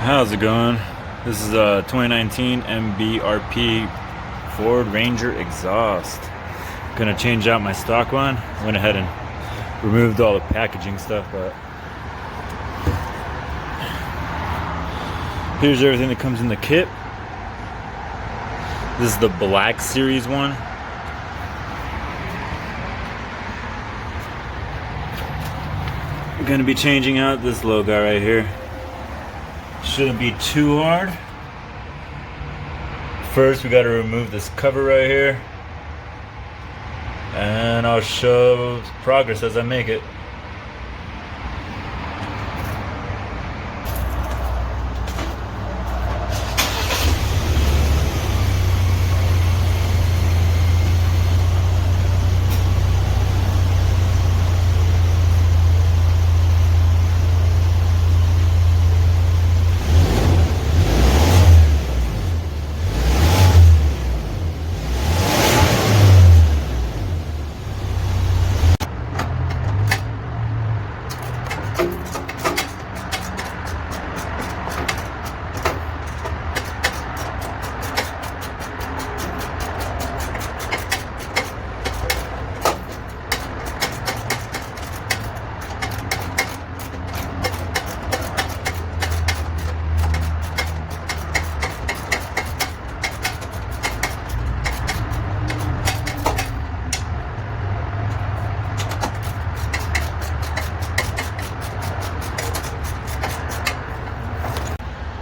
How's it going? This is a 2019 MBRP Ford Ranger exhaust. Gonna change out my stock one. Went ahead and removed all the packaging stuff, but here's everything that comes in the kit. This is the Black Series one. I'm gonna be changing out this little guy right here. Shouldn't be too hard. First, we got to remove this cover right here, and I'll show progress as I make it.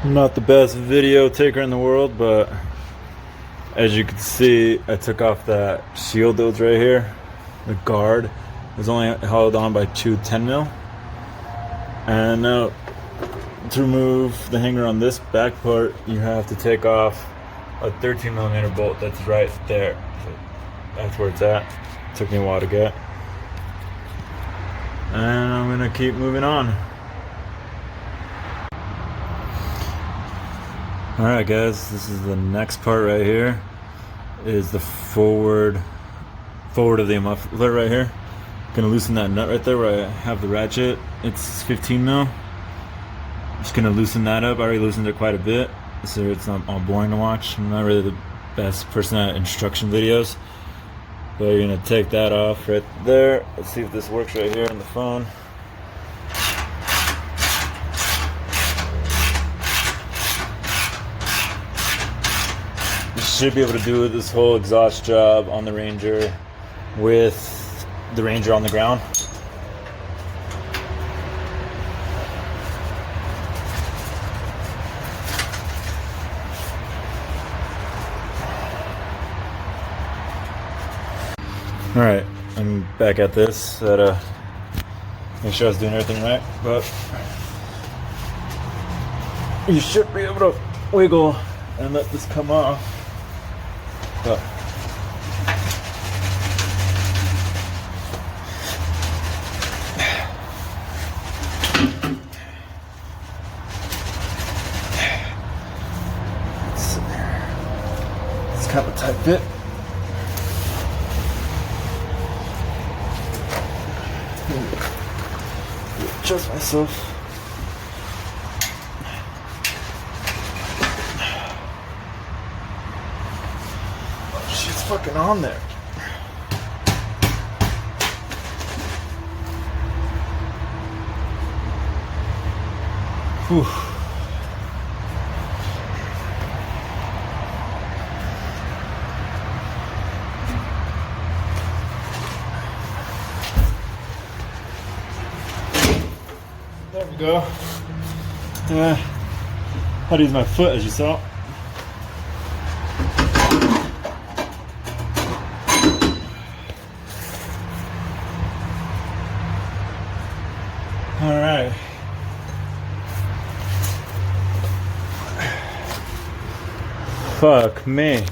I'm not the best video taker in the world, but as you can see, I took off that shield that was right here. The guard was only held on by two 10mm. And now to remove the hanger on this back part, you have to take off a 13mm bolt that's right there. So that's where it's at. It took me a while to get. And I'm gonna keep moving on. Alright guys, this is the next part right here. Is the forward of the muffler right here. Gonna loosen that nut right there where I have the ratchet. It's 15mm. Just gonna loosen that up. I already loosened it quite a bit, so it's not all boring to watch. I'm not really the best person at instruction videos. But you're gonna take that off right there. Let's see if this works right here on the phone. Should be able to do this whole exhaust job on the Ranger with the Ranger on the ground. Alright, I'm back at this. Make sure I was doing everything right, but you should be able to wiggle and let this come off. But it's kind of a tight fit. Adjust myself. She's fucking on there. Whew. There we go. How to use my foot, as you saw. All right. Fuck me.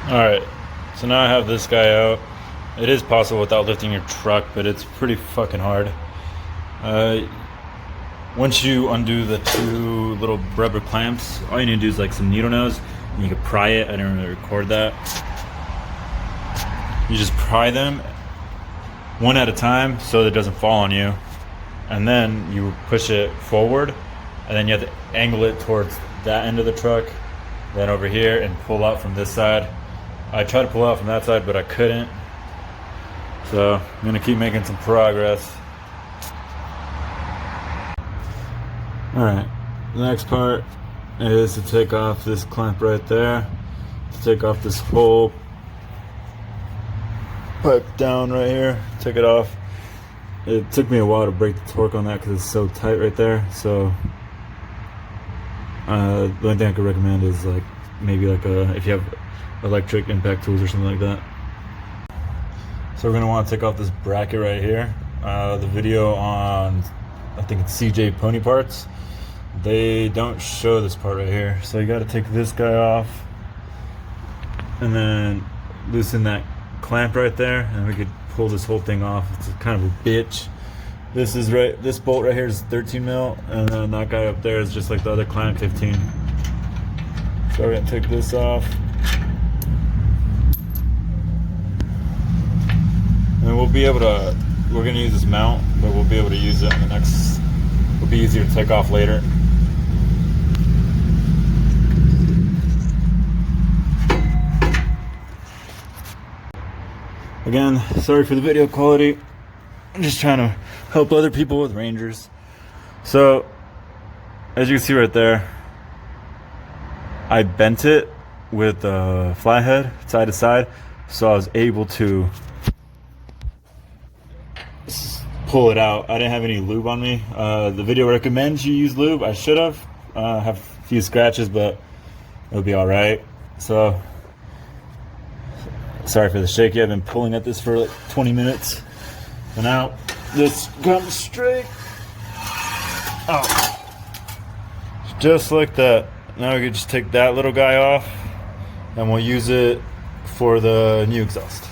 All right. So now I have this guy out. It is possible without lifting your truck, but it's pretty fucking hard. Once you undo the two little rubber clamps, all you need to do is like some needle nose, and you can pry it. I didn't really record that. You just pry them, one at a time so that it doesn't fall on you. And then you push it forward, and then you have to angle it towards that end of the truck, then over here, and pull out from this side. I tried to pull out from that side, but I couldn't. So I'm gonna keep making some progress. All right, the next part is to take off this clamp right there, to take off this whole pipe down right here, take it off. It took me a while to break the torque on that because it's so tight right there. So the only thing I could recommend is like maybe like if you have electric impact tools or something like that. So we're gonna want to take off this bracket right here. The video on, I think it's CJ Pony Parts, they don't show this part right here. So you got to take this guy off and then loosen that clamp right there, and we could pull this whole thing off. It's kind of a bitch. This bolt right here is 13 mil, and then that guy up there is just like the other clamp, 15. So we're gonna take this off, and we'll be able to, we're gonna use this mount, but we'll be able to use it in the next, it'll be easier to take off later. Again, sorry for the video quality. I'm just trying to help other people with Rangers. So, as you can see right there, I bent it with the flathead side to side, so I was able to pull it out. I didn't have any lube on me. The video recommends you use lube. I should have. Have a few scratches, but it'll be all right. So, sorry for the shaky. I've been pulling at this for like 20 minutes. And now this comes straight. Oh, just like that. Now we can just take that little guy off, and we'll use it for the new exhaust.